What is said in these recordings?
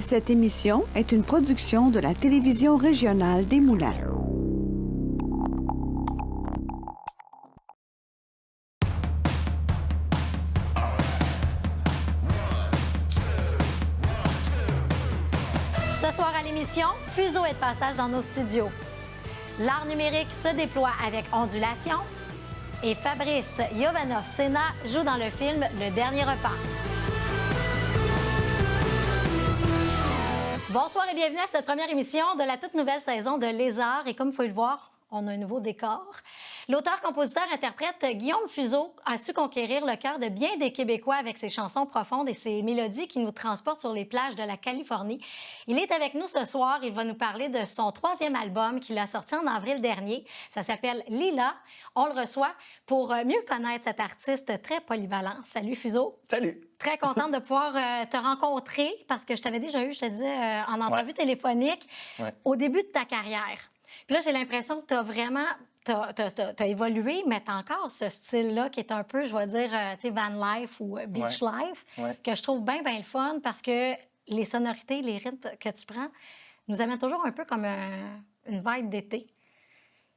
Cette émission est une production de la télévision régionale des Moulins. Ce soir à l'émission, Fuseau est de passage dans nos studios. L'art numérique se déploie avec ondulation et Fabrice Jovanov-Sena joue dans le film Le Dernier Repas. Bonsoir et bienvenue à cette première émission de la toute nouvelle saison de Lézard. Et comme il faut le voir, on a un nouveau décor. L'auteur, compositeur, interprète Guillaume Fuseau a su conquérir le cœur de bien des Québécois avec ses chansons profondes et ses mélodies qui nous transportent sur les plages de la Californie. Il est avec nous ce soir. Il va nous parler de son 3e album qu'il a sorti en avril dernier. Ça s'appelle Lila. On le reçoit pour mieux connaître cet artiste très polyvalent. Salut Fuseau. Salut. Très contente de pouvoir te rencontrer parce que je t'avais déjà eu, je te disais, en entrevue téléphonique au début de ta carrière. Puis là, j'ai l'impression que tu as vraiment... T'as évolué, mais t'as encore ce style-là qui est un peu, je vais dire, tu sais, van life ou beach life, que je trouve bien, bien le fun parce que les sonorités, les rythmes que tu prends nous amènent toujours un peu comme une vibe d'été.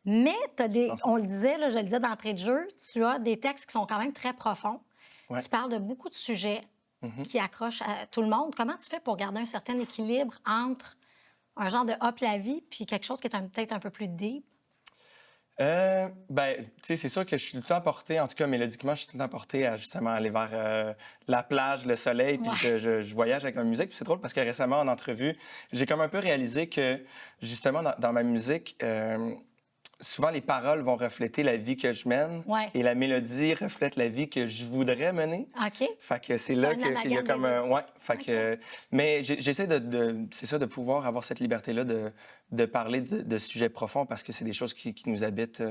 Mais on le disait, là, je le disais d'entrée de jeu, tu as des textes qui sont quand même très profonds. Ouais. Tu parles de beaucoup de sujets qui accrochent à tout le monde. Comment tu fais pour garder un certain équilibre entre un genre de hop la vie puis quelque chose qui est peut-être un peu plus deep? Tu sais, c'est sûr que je suis tout le temps porté, en tout cas mélodiquement, je suis tout le temps porté à justement aller vers la plage, le soleil, puis je voyage avec ma musique. Puis c'est drôle parce que récemment, en entrevue, j'ai comme un peu réalisé que justement, dans ma musique, souvent les paroles vont refléter la vie que je mène et la mélodie reflète la vie que je voudrais mener. OK. Fait que c'est là qu'il y a comme un... mais j'essaie c'est ça, de pouvoir avoir cette liberté-là de parler de sujets profonds parce que c'est des choses qui nous habitent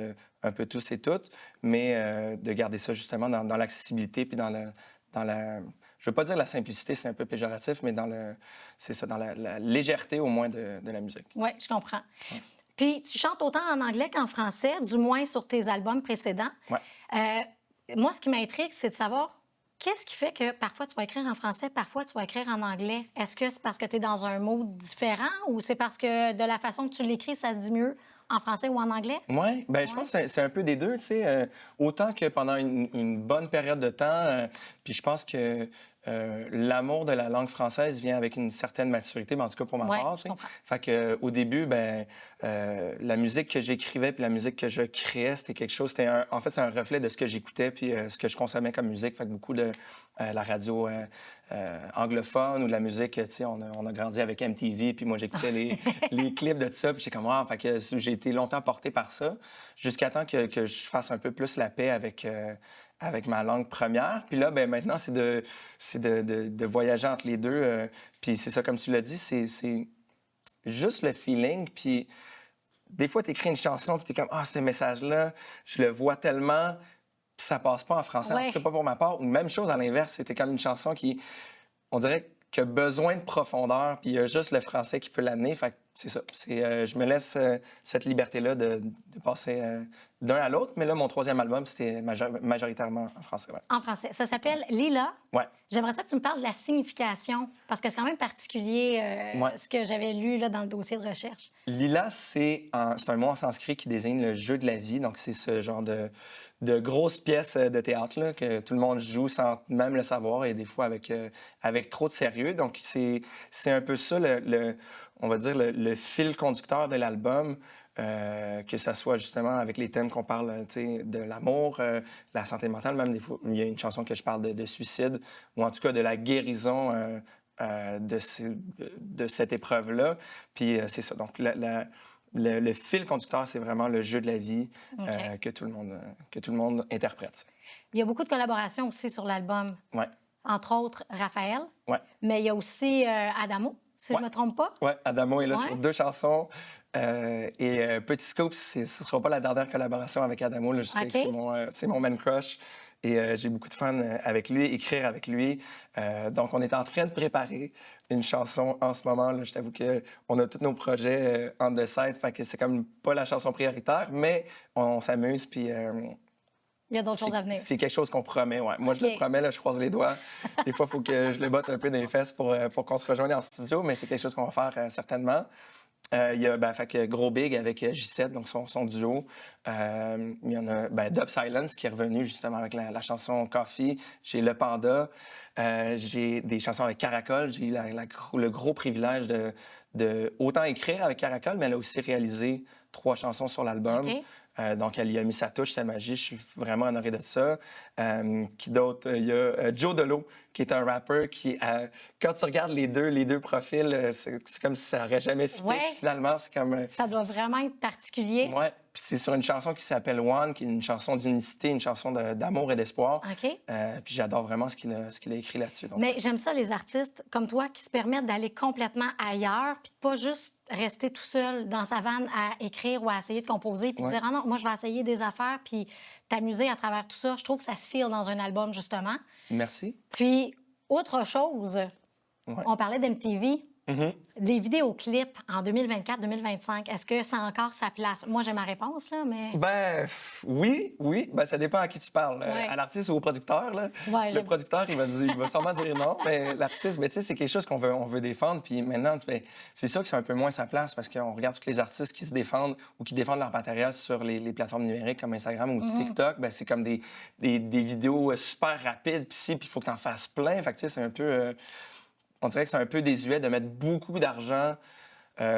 un peu tous et toutes, mais de garder ça justement dans l'accessibilité puis dans la... Je veux pas dire la simplicité, c'est un peu péjoratif, mais dans la légèreté au moins de la musique. Oui, je comprends. Ouais. Puis, tu chantes autant en anglais qu'en français, du moins sur tes albums précédents. Ouais. Moi, ce qui m'intrigue, c'est de savoir qu'est-ce qui fait que parfois tu vas écrire en français, parfois tu vas écrire en anglais. Est-ce que c'est parce que tu es dans un mode différent ou c'est parce que de la façon que tu l'écris, ça se dit mieux en français ou en anglais? Oui, je pense que c'est un peu des deux, tu sais. Autant que pendant une bonne période de temps, puis je pense que l'amour de la langue française vient avec une certaine maturité, mais en tout cas pour ma part, tu sais. Fait que au début, la musique que j'écrivais puis la musique que je créais, c'était quelque chose. En fait, c'est un reflet de ce que j'écoutais puis ce que je consommais comme musique. Fait que beaucoup de la radio anglophone ou de la musique, tu sais, on a grandi avec MTV puis moi j'écoutais les clips de ça puis j'étais comme fait que j'ai été longtemps porté par ça jusqu'à temps que je fasse un peu plus la paix avec ma langue première. Puis là, maintenant, c'est de voyager entre les deux. Puis c'est ça, comme tu l'as dit, c'est juste le feeling. Puis des fois, tu écris une chanson, puis tu es comme, ce message-là, je le vois tellement, puis ça passe pas en français, en tout cas pas pour ma part. Ou même chose à l'inverse, c'était comme une chanson qui, on dirait, qui a besoin de profondeur, puis il y a juste le français qui peut l'amener. Fait que c'est ça. Je me laisse cette liberté-là de passer d'un à l'autre. Mais là, mon 3e album, c'était majoritairement en français. Ouais. En français. Ça s'appelle Lila. Ouais. J'aimerais ça que tu me parles de la signification, parce que c'est quand même particulier ce que j'avais lu là, dans le dossier de recherche. Lila, c'est un mot en sanskrit qui désigne le jeu de la vie. Donc, c'est ce genre de grosses pièces de théâtre là, que tout le monde joue sans même le savoir et des fois avec trop de sérieux. Donc, c'est un peu ça, on va dire, le fil conducteur de l'album. Que ça soit justement avec les thèmes qu'on parle, tu sais, de l'amour, la santé mentale, même des fois, il y a une chanson que je parle de suicide, ou en tout cas de la guérison de cette épreuve-là. Puis c'est ça. Donc, le fil conducteur, c'est vraiment le jeu de la vie que tout le monde interprète. Il y a beaucoup de collaborations aussi sur l'album. Oui. Entre autres, Raphaël. Oui. Mais il y a aussi Adamo, si je ne me trompe pas. Oui, Adamo est là sur 2 chansons. Et Petit Scoop, ce ne sera pas la dernière collaboration avec Adamo. Là, je sais que c'est mon man crush. Et j'ai beaucoup de fun avec lui, écrire avec lui. Donc, on est en train de préparer une chanson en ce moment. Là, je t'avoue qu'on a tous nos projets on the side. Fait que c'est comme pas la chanson prioritaire, mais on s'amuse. Puis Il y a d'autres choses à venir. C'est quelque chose qu'on promet, ouais. Moi, je le promets, là, je croise les doigts. Des fois, il faut que je le botte un peu dans les fesses pour qu'on se rejoigne en studio, mais c'est quelque chose qu'on va faire certainement. Il y a fait que Gros Big avec J7, donc son duo. Il y en a Dub Silence qui est revenu justement avec la chanson Coffee. J'ai Le Panda. J'ai des chansons avec Caracol. J'ai eu le gros privilège de autant écrire avec Caracol, mais elle a aussi réalisé 3 chansons sur l'album. Okay. Donc, elle y a mis sa touche, sa magie. Je suis vraiment honoré de ça. Qui d'autre? Il y a Joe Delo, qui est un rappeur qui, quand tu regardes les deux profils, c'est comme si ça n'aurait jamais fité. Ouais. Finalement, c'est comme... Ça doit vraiment être particulier. Ouais. Puis c'est sur une chanson qui s'appelle One, qui est une chanson d'unicité, une chanson d'amour et d'espoir. OK. Puis j'adore vraiment ce qu'il a écrit là-dessus. Donc. Mais j'aime ça, les artistes comme toi qui se permettent d'aller complètement ailleurs, puis de pas juste rester tout seul dans sa vanne à écrire ou à essayer de composer, puis de dire « Ah non, moi, je vais essayer des affaires », puis t'amuser à travers tout ça. Je trouve que ça se file dans un album, justement. Merci. Puis, autre chose, on parlait d'MTV. Les vidéoclips en 2024-2025, est-ce que ça a encore sa place? Moi, j'ai ma réponse, là, mais... Oui. Ça dépend à qui tu parles. À l'artiste ou au producteur, là. Ouais, le producteur, il va sûrement dire non, mais l'artiste, tu sais, c'est quelque chose qu'on veut défendre. Puis maintenant, c'est sûr que c'est un peu moins sa place parce qu'on regarde tous les artistes qui se défendent ou qui défendent leur matériel sur les plateformes numériques comme Instagram ou TikTok. C'est comme des vidéos super rapides, puis il faut que tu en fasses plein. Fait que, tu sais, c'est un peu... On dirait que c'est un peu désuet de mettre beaucoup d'argent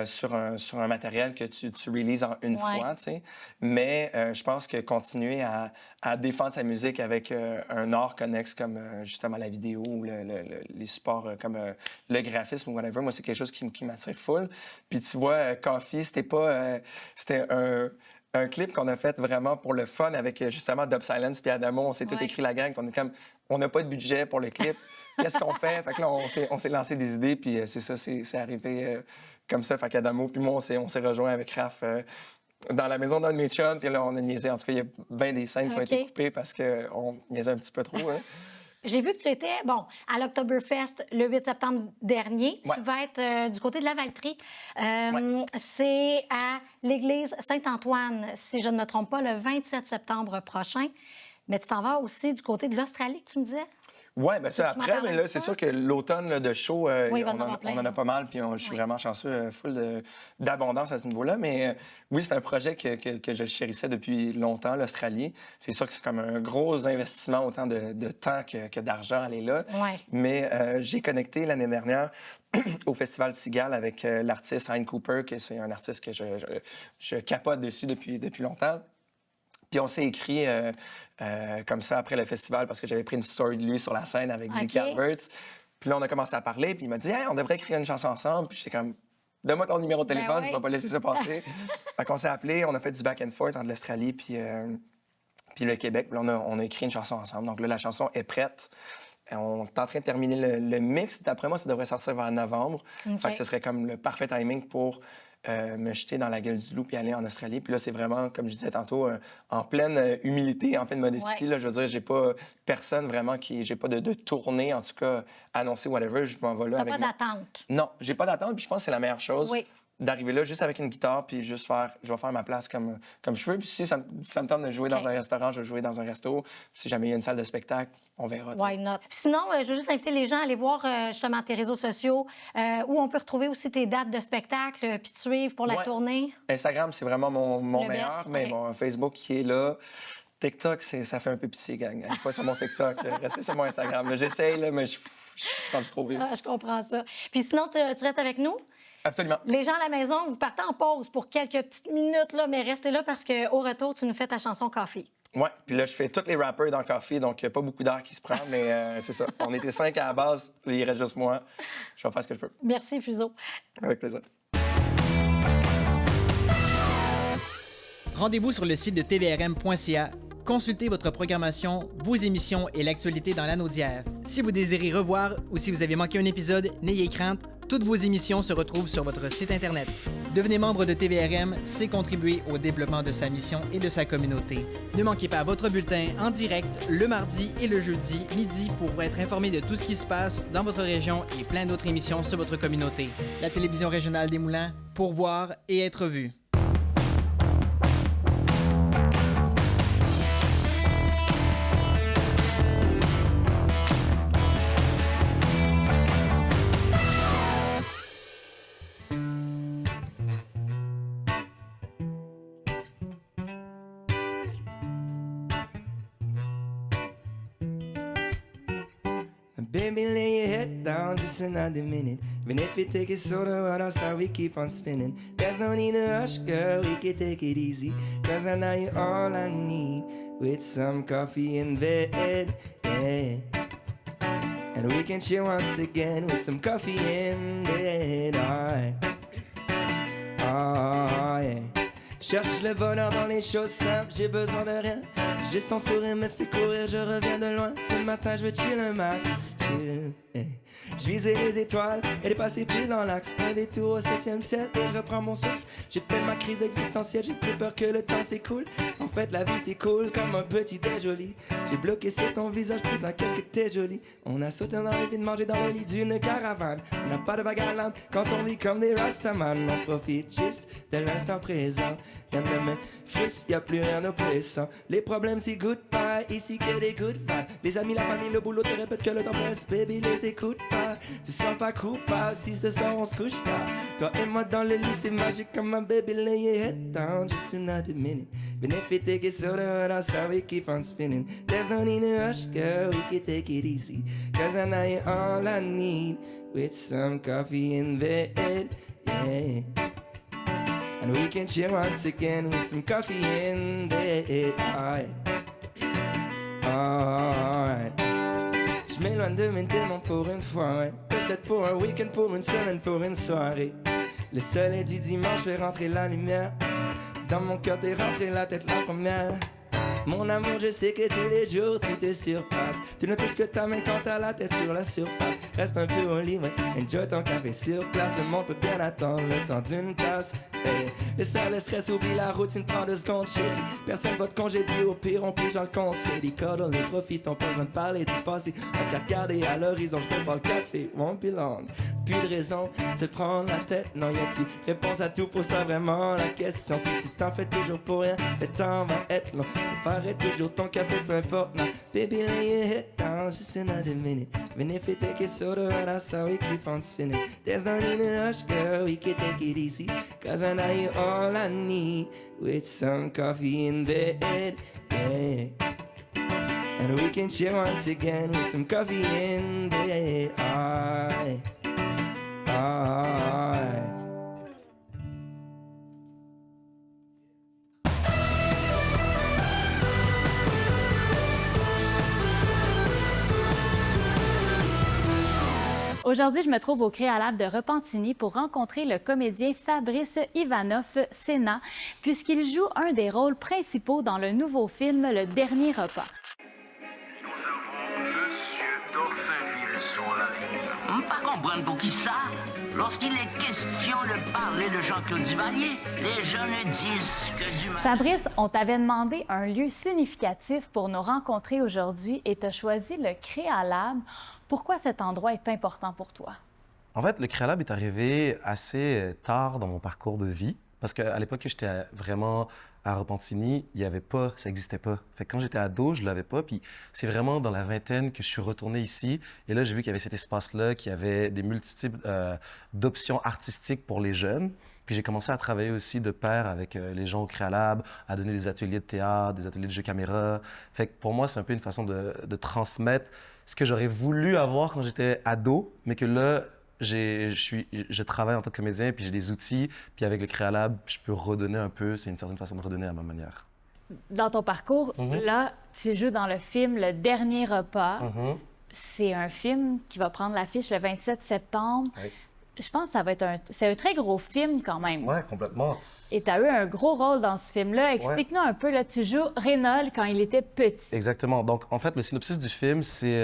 sur un matériel que tu releases en une fois, tu sais. Mais je pense que continuer à défendre sa musique avec un art connexe comme justement la vidéo ou les supports comme le graphisme ou whatever, moi, c'est quelque chose qui m'attire full. Puis tu vois, Coffee, c'était un clip qu'on a fait vraiment pour le fun avec justement Dub Silence puis Adamo. On s'est tout écrit la gang. On n'a pas de budget pour le clip. Qu'est-ce qu'on fait? Fait que là, on s'est lancé des idées, puis c'est ça, c'est arrivé comme ça. Fait qu'Adamo puis moi, on s'est rejoints avec Raph dans la maison d'un de mes chums, puis là, on a niaisé. En tout cas, il y a bien des scènes qui ont été coupées parce qu'on niaisait un petit peu trop. Hein. J'ai vu que tu étais, à l'Oktoberfest le 8 septembre dernier. Tu vas être du côté de la Valtrie. C'est à l'église Saint-Antoine, si je ne me trompe pas, le 27 septembre prochain. Mais tu t'en vas aussi du côté de l'Australie, que tu me disais? Oui, bien ça après, mais là, c'est sûr que l'automne là, de show, on en a pas mal, puis je suis vraiment chanceux, full d'abondance à ce niveau-là. Mais oui, c'est un projet que je chérissais depuis longtemps, l'Australie. C'est sûr que c'est comme un gros investissement, autant de temps que d'argent, aller là. Ouais. Mais j'ai connecté l'année dernière au Festival Cigale avec l'artiste Hein Cooper, qui c'est un artiste que je capote dessus depuis longtemps. Puis on s'est écrit comme ça après le festival parce que j'avais pris une story de lui sur la scène avec Ziggy Alberts. Puis là, on a commencé à parler, puis il m'a dit hey, on devrait écrire une chanson ensemble. Puis j'étais comme donne-moi ton numéro de téléphone, je vais pas laisser ça passer. Fait qu'on s'est appelé, on a fait du back and forth entre l'Australie puis le Québec. Puis là, on a écrit une chanson ensemble. Donc là, la chanson est prête. On est en train de terminer le mix. D'après moi, ça devrait sortir vers novembre. Fait que ce serait comme le parfait timing pour me jeter dans la gueule du loup puis aller en Australie. Puis là, c'est vraiment, comme je disais tantôt, en pleine humilité, en pleine modestie. Là, je veux dire, j'ai pas personne vraiment j'ai pas de tournée, en tout cas, annoncée, whatever. Je m'en vais là. T'as pas d'attente? Non, j'ai pas d'attente. Puis je pense que c'est la meilleure chose. Oui. D'arriver là juste avec une guitare puis je vais faire ma place comme je veux. Puis si ça me tente de jouer dans un restaurant, je vais jouer dans un resto. Si jamais il y a une salle de spectacle, on verra. Why not? Sinon, je veux juste inviter les gens à aller voir justement tes réseaux sociaux où on peut retrouver aussi tes dates de spectacle puis te suivre pour la tournée. Instagram, c'est vraiment mon meilleur, mais bon, Facebook qui est là. TikTok, ça fait un peu pitié, gang. Allez pas sur mon TikTok, restez sur mon Instagram. J'essaye, là, mais je pense trop vite. Je comprends ça. Puis sinon, tu restes avec nous? Absolument. Les gens à la maison, vous partez en pause pour quelques petites minutes, là, mais restez là parce qu'au retour, tu nous fais ta chanson Coffee. Oui, puis là, je fais tous les rappers dans Coffee, donc il n'y a pas beaucoup d'air qui se prend, mais c'est ça. On était 5 à la base, il reste juste moi. Je vais faire ce que je peux. Merci, Fuseau. Avec plaisir. Rendez-vous sur le site de tvrm.ca. Consultez votre programmation, vos émissions et l'actualité dans l'anneau d'hier. Si vous désirez revoir ou si vous avez manqué un épisode, n'ayez crainte, toutes vos émissions se retrouvent sur votre site Internet. Devenez membre de TVRM, c'est contribuer au développement de sa mission et de sa communauté. Ne manquez pas votre bulletin en direct le mardi et le jeudi midi pour être informé de tout ce qui se passe dans votre région et plein d'autres émissions sur votre communauté. La télévision régionale des Moulins, pour voir et être vu. Baby, lay your head down just another minute. Even if you take it sort of out, how we keep on spinning. There's no need to rush, girl, we can take it easy. Cause I know you're all I need. With some coffee in bed, yeah. And we can chill once again with some coffee in bed, oh yeah. Cherche le bonheur dans les choses simples, j'ai besoin de rien. Juste ton sourire me fait courir, je reviens de loin. Ce matin je veux chill un max, chill, yeah. Je visais les étoiles et les passés pris dans l'axe. Un détour au 7e ciel et je reprends mon souffle. J'ai fait ma crise existentielle, j'ai plus peur que le temps s'écoule. En fait la vie c'est cool comme un petit thé joli. J'ai bloqué sur ton visage, putain qu'est-ce que t'es jolie. On a sauté dans les vies de manger dans le lit d'une caravane. On n'a pas de bagarre à l'âme quand on vit comme des rastaman. On profite juste de l'instant présent. Rien ne me frustre, y'a plus rien d'oppressant. Les problèmes c'est goodbye, ici que des good vibes. Les amis, la famille, le boulot te répète que le temps presse. Baby les écoute pas, tu sens pas coupable si ce soir on se couche tard. Toi et moi dans le lit c'est magique comme un baby. Lay your head down just another minute. Even if you take it so that's how we keep on spinning. There's no need to rush, girl, we can take it easy. Cause I know you're all I need. With some coffee in bed, yeah. And we can chill once again with some coffee in bed, alright. Je m'éloigne de mes démons pour une fois, ouais. Peut-être pour un week-end, pour une semaine, pour une soirée. Le soleil du dimanche fait rentrer la lumière. Dans mon cœur t'es rentré la tête la première. Mon amour, je sais que tous les jours tu te surpasses. Tu notes tout ce que t'as même quand t'as la tête sur la surface. Reste un peu au lit, ouais. Enjoy ton café sur place. Le monde peut bien attendre le temps d'une tasse, hey. Laisse faire le stress, oublie la routine, prends 2 secondes, chérie. Personne va te congédier, au pire on pige dans le compte. C'est des cuddles, les profite, on pas besoin de parler du passé. On t'a regardé à l'horizon, je pas le café, won't be long. Plus de raison de te prendre la tête, non y'a-tu réponse à tout, pour ça vraiment la question. Si tu t'en fais toujours pour rien, le temps va être long. Préparer toujours ton café, peu importe, non. Baby, lay your head down just another minute. Even if you take it so that's how we keep on spinning. There's no need to rush, girl, we can take it easy. Cause I know you're all I need. With some coffee in bed, yeah. And we can chill once again with some coffee in bed, alright. Aujourd'hui, je me trouve au Créalab de Repentigny pour rencontrer le comédien Fabrice Ivanov-Sénat, puisqu'il joue un des rôles principaux dans le nouveau film Le Dernier Repas. Nous avons Monsieur d'Orsainville sur la ligne. Pas comprendre pour qui ça? Lorsqu'il est question de parler de Jean-Claude Duvalier, les gens ne disent que du mal. Fabrice, on t'avait demandé un lieu significatif pour nous rencontrer aujourd'hui et tu as choisi le Créalab. Pourquoi cet endroit est important pour toi? En fait, le Créalab est arrivé assez tard dans mon parcours de vie, parce qu'à l'époque que j'étais vraiment à Repentigny, il y avait pas, ça n'existait pas. Fait que quand j'étais ado, je l'avais pas, puis c'est vraiment dans la vingtaine que je suis retourné ici, et là, j'ai vu qu'il y avait cet espace-là, qu'il y avait des multiples d'options artistiques pour les jeunes. Puis j'ai commencé à travailler aussi de pair avec les gens au Créalab, à donner des ateliers de théâtre, des ateliers de jeux caméra. Fait que pour moi, c'est un peu une façon de transmettre ce que j'aurais voulu avoir quand j'étais ado, mais que là, je travaille en tant que comédien, puis j'ai des outils, puis avec le Créalab, je peux redonner un peu, c'est une certaine façon de redonner à ma manière. Dans ton parcours, là, tu joues dans le film Le Dernier Repas. C'est un film qui va prendre l'affiche le 27 septembre. Oui. Je pense que ça va être c'est un très gros film quand même. Ouais, complètement. Et tu as eu un gros rôle dans ce film-là. Explique-nous un peu, là, tu joues Reynold quand il était petit. Exactement. Donc, en fait, le synopsis du film, c'est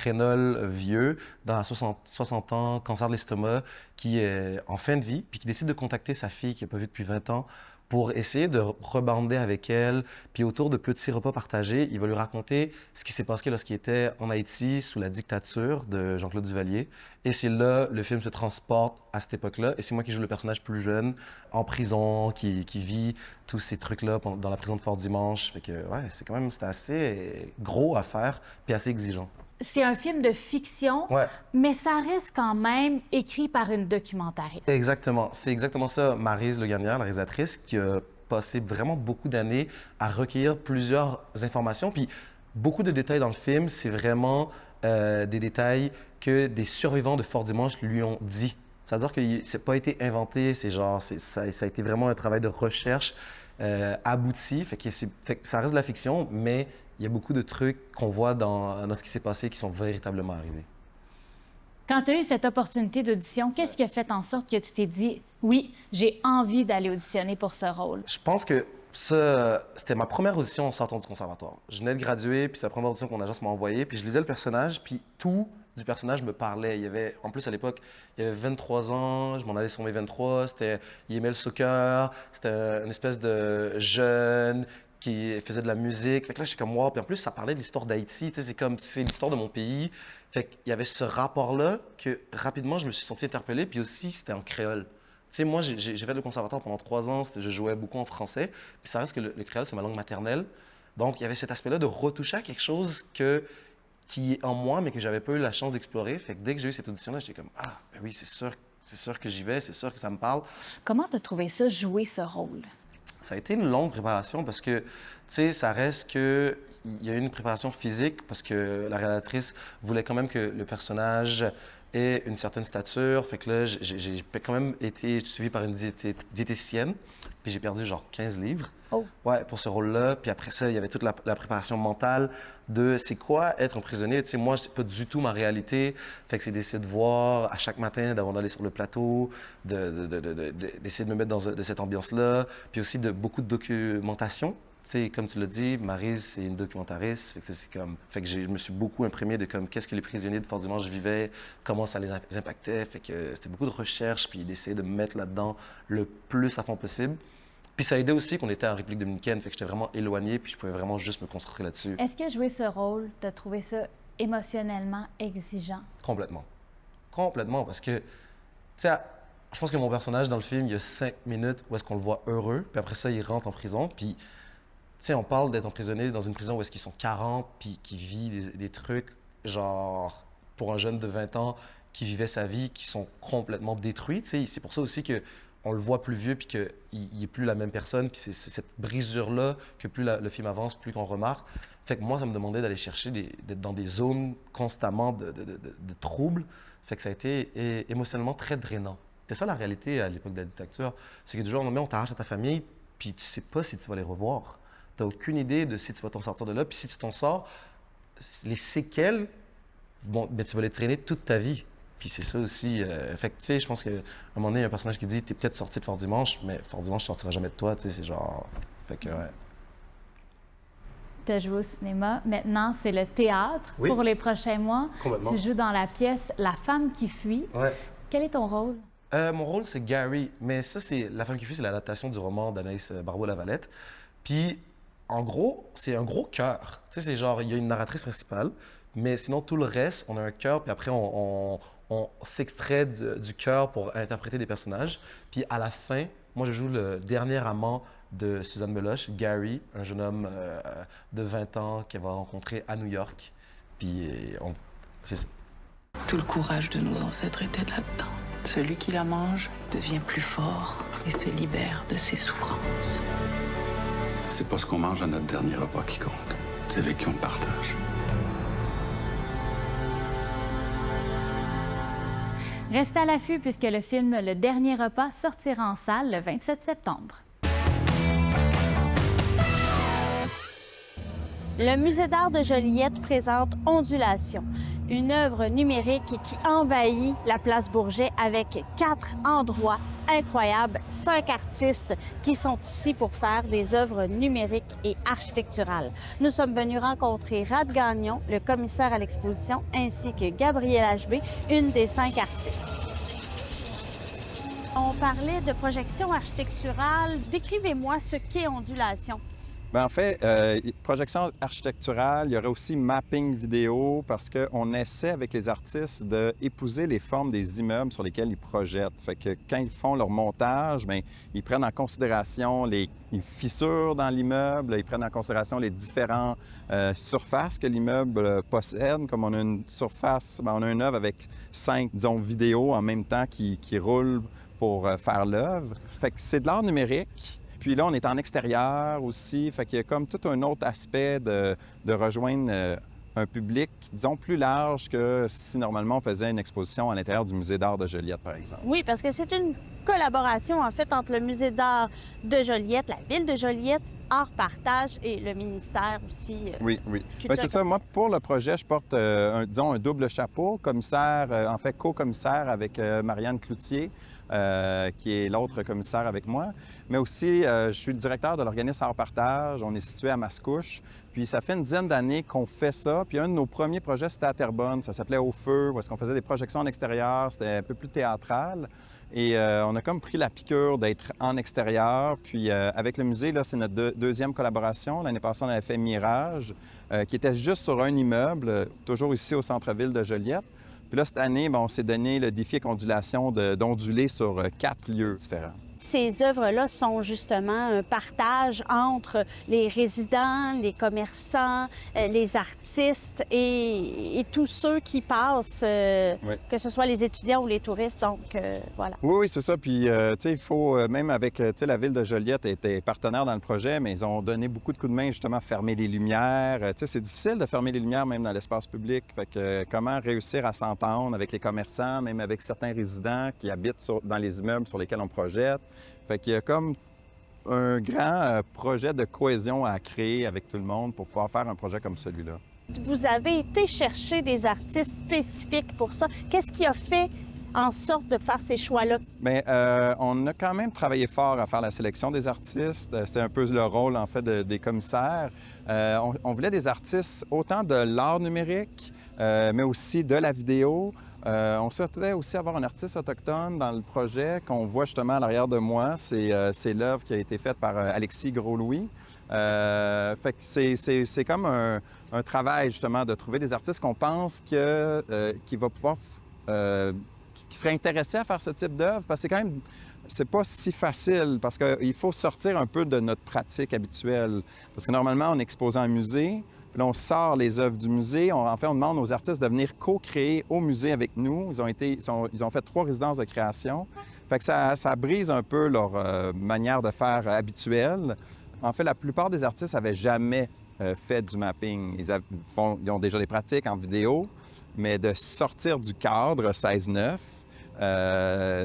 Reynold vieux, dans la 60 ans, cancer de l'estomac, qui est en fin de vie, puis qui décide de contacter sa fille qu'il n'a pas vue depuis 20 ans pour essayer de rebander avec elle. Puis autour de petits repas partagés, il va lui raconter ce qui s'est passé lorsqu'il était en Haïti sous la dictature de Jean-Claude Duvalier. Et c'est là, le film se transporte à cette époque-là. Et c'est moi qui joue le personnage plus jeune, en prison, qui vit tous ces trucs-là dans la prison de Fort-Dimanche. Fait que, ouais, c'était assez gros à faire, puis assez exigeant. C'est un film de fiction, mais ça reste quand même écrit par une documentariste. Exactement. C'est exactement ça. Maryse Le Gagnère, la réalisatrice, qui a passé vraiment beaucoup d'années à recueillir plusieurs informations. Puis beaucoup de détails dans le film, c'est vraiment des détails que des survivants de Fort Dimanche lui ont dit. C'est-à-dire que ça n'a pas été inventé, ça a été vraiment un travail de recherche abouti. Fait que ça reste de la fiction, mais il y a beaucoup de trucs qu'on voit dans ce qui s'est passé qui sont véritablement arrivés. Quand tu as eu cette opportunité d'audition, qu'est-ce qui a fait en sorte que tu t'es dit « Oui, j'ai envie d'aller auditionner pour ce rôle ». Je pense que c'était ma première audition en sortant du conservatoire. Je venais de graduer, puis c'est la première audition que mon agence m'a envoyée, puis je lisais le personnage, puis tout du personnage me parlait. En plus, à l'époque, il y avait 23 ans, je m'en allais sur mes 23, il aimait le soccer, c'était une espèce de jeune qui faisait de la musique. Fait que là, j'étais comme, wow. Puis en plus, ça parlait de l'histoire d'Haïti, tu sais, c'est l'histoire de mon pays. Fait qu'il y avait ce rapport-là que, rapidement, je me suis senti interpellé, puis aussi, c'était en créole. Tu sais, moi, j'ai fait le conservatoire pendant 3 ans, je jouais beaucoup en français, puis ça reste que le créole, c'est ma langue maternelle. Donc, il y avait cet aspect-là de retoucher à quelque chose qui est en moi, mais que j'avais pas eu la chance d'explorer. Fait que dès que j'ai eu cette audition-là, j'étais comme, ah, ben oui, c'est sûr que j'y vais, c'est sûr que ça me parle. Comment tu as trouvé ça, jouer ce rôle? Ça a été une longue préparation parce que, tu sais, ça reste que il y a eu une préparation physique parce que la réalisatrice voulait quand même que le personnage ait une certaine stature. Fait que là, j'ai quand même été suivi par une diététicienne. Puis j'ai perdu genre 15 livres. Oh. Ouais, pour ce rôle-là. Puis après ça, il y avait toute la préparation mentale de c'est quoi être un prisonnier. Tu sais, moi, c'est pas du tout ma réalité. Fait que c'est d'essayer de voir à chaque matin, d'avant d'aller sur le plateau, d'essayer de me mettre dans cette ambiance-là. Puis aussi de beaucoup de documentation. Tu sais, comme tu l'as dit, Maryse, c'est une documentariste. Fait que je me suis beaucoup imprégné de qu'est-ce que les prisonniers de Fort Dimanche vivaient, comment ça les impactait. Fait que c'était beaucoup de recherche, puis d'essayer de me mettre là-dedans le plus à fond possible. Puis ça a aidé aussi qu'on était en République dominicaine, fait que j'étais vraiment éloigné, puis je pouvais vraiment juste me concentrer là-dessus. Est-ce que jouer ce rôle, tu as trouvé ça émotionnellement exigeant? Complètement. Complètement, parce que, tu sais, je pense que mon personnage dans le film, il y a 5 minutes où est-ce qu'on le voit heureux, puis après ça, il rentre en prison, puis, tu sais, on parle d'être emprisonné dans une prison où est-ce qu'ils sont 40, puis qui vit des trucs, genre, pour un jeune de 20 ans qui vivait sa vie, qui sont complètement détruits, tu sais. C'est pour ça aussi que on le voit plus vieux, puis qu'il n'est plus la même personne. Puis c'est cette brisure-là que plus le film avance, plus qu'on remarque. Fait que moi, ça me demandait d'aller chercher d'être dans des zones constamment de troubles. Fait que ça a été émotionnellement très drainant. C'est ça la réalité à l'époque de la dictature. C'est que du jour au lendemain, on t'arrache à ta famille, puis tu sais pas si tu vas les revoir. Tu n'as aucune idée de si tu vas t'en sortir de là. Puis si tu t'en sors, les séquelles, bon, ben, tu vas les traîner toute ta vie. Puis c'est ça aussi. Fait que, tu sais, je pense qu'à un moment donné, il y a un personnage qui dit « T'es peut-être sorti de Fort Dimanche, mais Fort Dimanche ne sortira jamais de toi. » Tu sais, c'est genre... Fait que, ouais. Tu as joué au cinéma. Maintenant, c'est le théâtre pour les prochains mois. Complètement. Tu joues dans la pièce « La femme qui fuit ». Ouais. Quel est ton rôle? Mon rôle, c'est Gary. Mais ça, c'est La femme qui fuit, c'est l'adaptation du roman d'Anaïs Barbeau-Lavalette. Puis, en gros, c'est un gros cœur. Tu sais, c'est genre, il y a une narratrice principale, mais sinon, tout le reste, on a un cœur, puis après, on s'extrait du cœur pour interpréter des personnages. Puis à la fin, moi, je joue le dernier amant de Suzanne Meloche, Gary, un jeune homme de 20 ans qu'elle va rencontrer à New York. Puis c'est ça. Tout le courage de nos ancêtres était là-dedans. Celui qui la mange devient plus fort et se libère de ses souffrances. C'est pas ce qu'on mange à notre dernier repas qui compte. C'est avec qui on le partage. Restez à l'affût puisque le film Le Dernier Repas sortira en salle le 27 septembre. Le Musée d'art de Joliette présente Ondulation, une œuvre numérique qui envahit la place Bourget avec 4 endroits incroyables, 5 artistes qui sont ici pour faire des œuvres numériques et architecturales. Nous sommes venus rencontrer Rad Gagnon, le commissaire à l'exposition, ainsi que Gabrielle HB, une des 5 artistes. On parlait de projection architecturale. Décrivez-moi ce qu'est Ondulation. Bien, en fait, projection architecturale, il y aurait aussi mapping vidéo parce qu'on essaie avec les artistes d'épouser les formes des immeubles sur lesquels ils projettent. Fait que quand ils font leur montage, bien, ils prennent en considération les fissures dans l'immeuble, ils prennent en considération les différentes surfaces que l'immeuble possède. Comme on a une surface, bien, on a une œuvre avec 5, disons, vidéos en même temps qui roulent pour faire l'œuvre. Fait que c'est de l'art numérique. Puis là, on est en extérieur aussi, fait qu'il y a comme tout un autre aspect de rejoindre un public, disons, plus large que si normalement on faisait une exposition à l'intérieur du Musée d'art de Joliette, par exemple. Oui, parce que c'est une collaboration, en fait, entre le Musée d'art de Joliette, la Ville de Joliette, Art Partage et le ministère aussi. Oui, oui. Ben, c'est ça. Moi, pour le projet, je porte, disons, un double chapeau, commissaire, en fait, co-commissaire avec Marianne Cloutier, qui est l'autre commissaire avec moi. Mais aussi, je suis le directeur de l'organisme Art Partage. On est situé à Mascouche. Puis ça fait une dizaine d'années qu'on fait ça. Puis un de nos premiers projets, c'était à Terrebonne. Ça s'appelait Au Feu, où est-ce qu'on faisait des projections en extérieur. C'était un peu plus théâtral. Et on a comme pris la piqûre d'être en extérieur. Puis avec le musée, là, c'est notre deuxième collaboration. L'année passée, on avait fait Mirage, qui était juste sur un immeuble, toujours ici au centre-ville de Joliette. Puis là, cette année, on s'est donné le défi avec ondulation d'onduler sur 4 lieux différents. Ces œuvres-là sont justement un partage entre les résidents, les commerçants, les artistes et tous ceux qui passent, Oui. que ce soit les étudiants ou les touristes. Donc, voilà. Oui, c'est ça. Puis, tu sais, il faut, même avec, tu sais, la Ville de Joliette était partenaire dans le projet, mais ils ont donné beaucoup de coups de main, justement, à fermer les lumières. Tu sais, c'est difficile de fermer les lumières, même dans l'espace public. Fait que comment réussir à s'entendre avec les commerçants, même avec certains résidents qui habitent dans les immeubles sur lesquels on projette. Fait qu'il y a comme un grand projet de cohésion à créer avec tout le monde pour pouvoir faire un projet comme celui-là. Vous avez été chercher des artistes spécifiques pour ça. Qu'est-ce qui a fait en sorte de faire ces choix-là? Bien, on a quand même travaillé fort à faire la sélection des artistes. C'était un peu le rôle, en fait, des commissaires. On voulait des artistes autant de l'art numérique, mais aussi de la vidéo. On souhaitait aussi avoir un artiste autochtone dans le projet qu'on voit justement à l'arrière de moi. C'est l'œuvre qui a été faite par Alexis Gros-Louis. Fait que c'est comme un travail justement de trouver des artistes qu'on pense qui va pouvoir... qui seraient intéressés à faire ce type d'œuvre, parce que c'est quand même... C'est pas si facile, parce qu'il faut sortir un peu de notre pratique habituelle. Parce que normalement, on est exposé en musée, puis là, on sort les œuvres du musée. En fait, on demande aux artistes de venir co-créer au musée avec nous. Ils ont fait 3 résidences de création. Fait que ça brise un peu leur manière de faire habituelle. En fait, la plupart des artistes n'avaient jamais fait du mapping. Ils ont déjà des pratiques en vidéo, mais de sortir du cadre 16-9,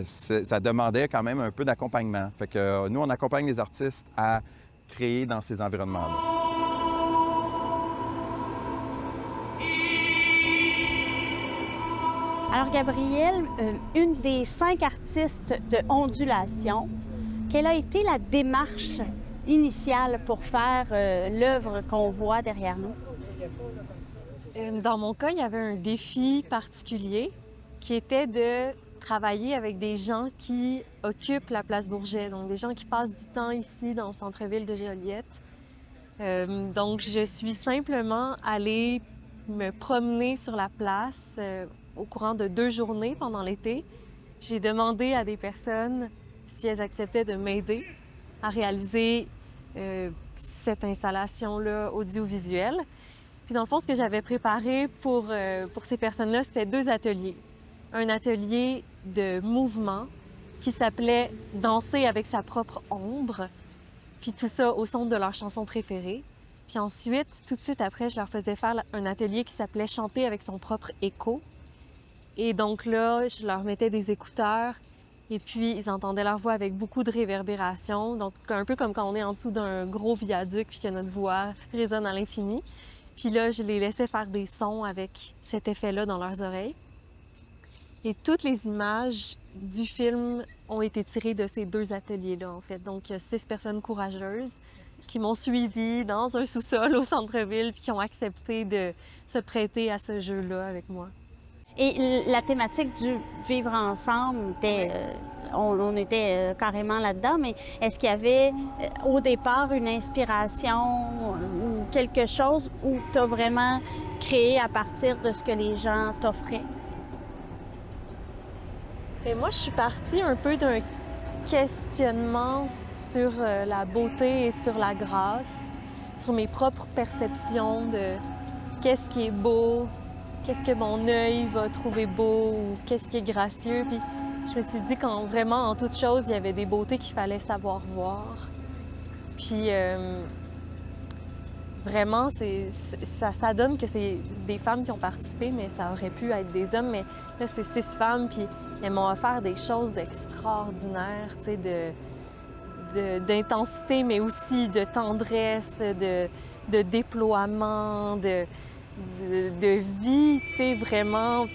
ça demandait quand même un peu d'accompagnement. Fait que nous, on accompagne les artistes à créer dans ces environnements-là. Alors, Gabrielle, une des 5 artistes de Ondulation, quelle a été la démarche initiale pour faire l'œuvre qu'on voit derrière nous? Dans mon cas, il y avait un défi particulier qui était de travailler avec des gens qui occupent la place Bourget, donc des gens qui passent du temps ici dans le centre-ville de Joliette. Donc, je suis simplement allée me promener sur la place au courant de 2 journées pendant l'été. J'ai demandé à des personnes si elles acceptaient de m'aider à réaliser cette installation-là audiovisuelle. Puis dans le fond, ce que j'avais préparé pour ces personnes-là, c'était 2 ateliers. Un atelier de mouvement qui s'appelait « Danser avec sa propre ombre », puis tout ça au son de leur chanson préférée. Puis ensuite, tout de suite après, je leur faisais faire un atelier qui s'appelait « Chanter avec son propre écho ». Et donc là, je leur mettais des écouteurs et puis ils entendaient leur voix avec beaucoup de réverbération. Donc un peu comme quand on est en dessous d'un gros viaduc puis que notre voix résonne à l'infini. Puis là, je les laissais faire des sons avec cet effet-là dans leurs oreilles. Et toutes les images du film ont été tirées de ces 2 ateliers-là, en fait. Donc, il y a 6 personnes courageuses qui m'ont suivie dans un sous-sol au centre-ville puis qui ont accepté de se prêter à ce jeu-là avec moi. Et la thématique du vivre ensemble, on était carrément là-dedans, mais est-ce qu'il y avait au départ une inspiration ou quelque chose où tu as vraiment créé à partir de ce que les gens t'offraient? Et moi, je suis partie un peu d'un questionnement sur la beauté et sur la grâce, sur mes propres perceptions de qu'est-ce qui est beau, qu'est-ce que mon œil va trouver beau ou qu'est-ce qui est gracieux. Puis je me suis dit qu'en vraiment, en toute chose, il y avait des beautés qu'il fallait savoir voir. Puis vraiment, ça donne que c'est des femmes qui ont participé, mais ça aurait pu être des hommes. Mais là, c'est 6 femmes, puis elles m'ont offert des choses extraordinaires, tu sais, d'intensité, mais aussi de tendresse, de déploiement, de vie, tu sais, vraiment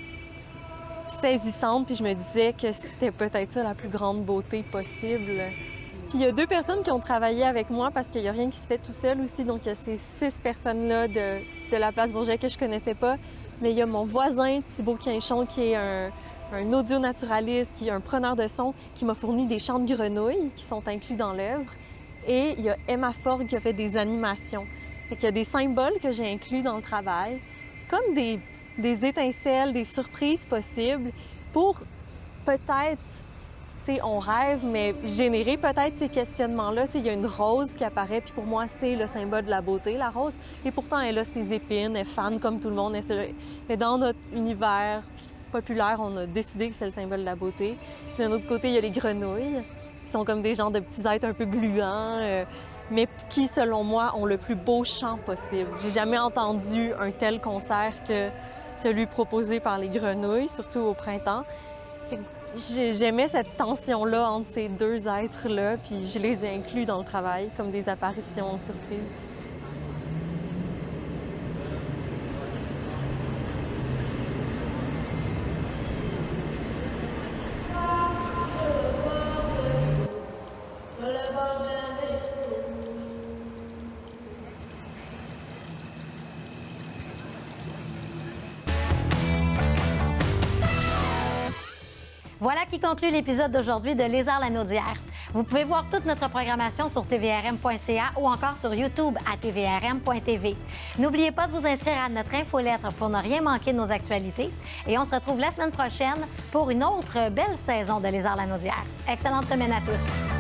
saisissante. Puis je me disais que c'était peut-être ça la plus grande beauté possible. Puis il y a 2 personnes qui ont travaillé avec moi parce qu'il n'y a rien qui se fait tout seul aussi. Donc il y a ces 6 personnes-là de la Place Bourget que je connaissais pas. Mais il y a mon voisin, Thibaut Quinchon, qui est un audio-naturaliste, qui est un preneur de son, qui m'a fourni des chants de grenouilles qui sont inclus dans l'œuvre. Et il y a Emma Ford qui a fait des animations. Fait qu'il y a des symboles que j'ai inclus dans le travail, comme des étincelles, des surprises possibles pour peut-être, tu sais, on rêve, mais générer peut-être ces questionnements-là. Tu sais, il y a une rose qui apparaît, puis pour moi, c'est le symbole de la beauté, la rose. Et pourtant, elle a ses épines, elle fane comme tout le monde. Mais dans notre univers populaire, on a décidé que c'était le symbole de la beauté. Puis d'un autre côté, il y a les grenouilles, qui sont comme des genres de petits êtres un peu gluants, mais qui, selon moi, ont le plus beau chant possible. J'ai jamais entendu un tel concert que celui proposé par les grenouilles, surtout au printemps. J'aimais cette tension-là entre ces 2 êtres-là, puis je les ai inclus dans le travail comme des apparitions surprises. Voilà qui conclut l'épisode d'aujourd'hui de Lézard-Lanaudière. Vous pouvez voir toute notre programmation sur tvrm.ca ou encore sur YouTube à tvrm.tv. N'oubliez pas de vous inscrire à notre infolettre pour ne rien manquer de nos actualités. Et on se retrouve la semaine prochaine pour une autre belle saison de Lézard-Lanaudière. Excellente semaine à tous.